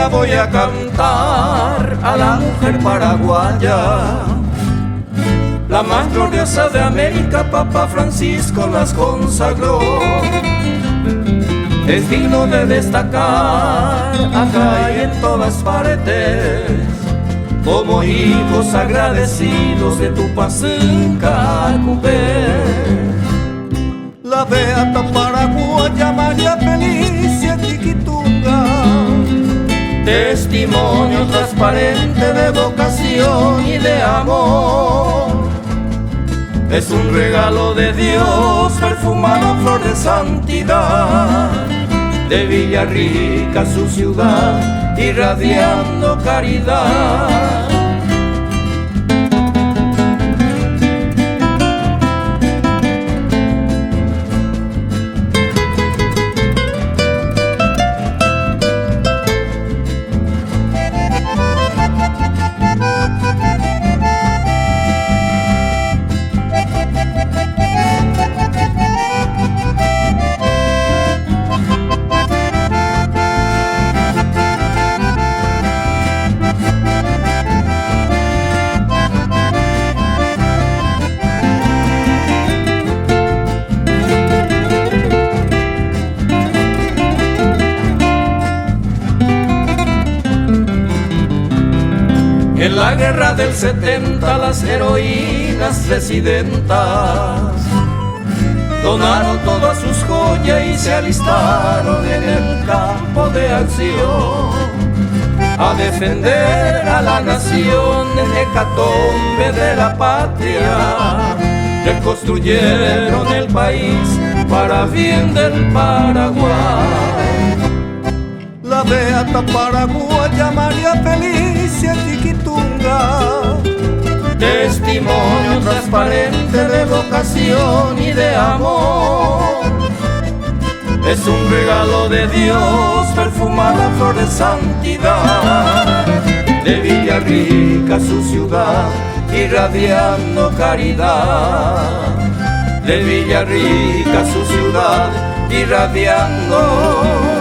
día voy a cantar a la mujer paraguaya, la más gloriosa de América. Papa Francisco las consagró. Es digno de destacar acá y en todas partes, como hijos agradecidos de tu pacinca cupé. La beata paraguaya María Felicia Chiquitunga, testimonio transparente de vocación y de amor. Es un regalo de Dios, perfumada flor de santidad, de Villarrica su ciudad, irradiando caridad. En la guerra del 70 las heroínas residentas donaron todas sus joyas y se alistaron en el campo de acción a defender a la nación en hecatombe de la patria. Reconstruyeron el país para bien del Paraguay. La beata paraguaya María Felicia Chiquitunga, testimonio transparente de vocación y de amor. Es un regalo de Dios, perfumada flor de santidad, de Villarrica su ciudad, irradiando caridad. De Villarrica su ciudad, irradiando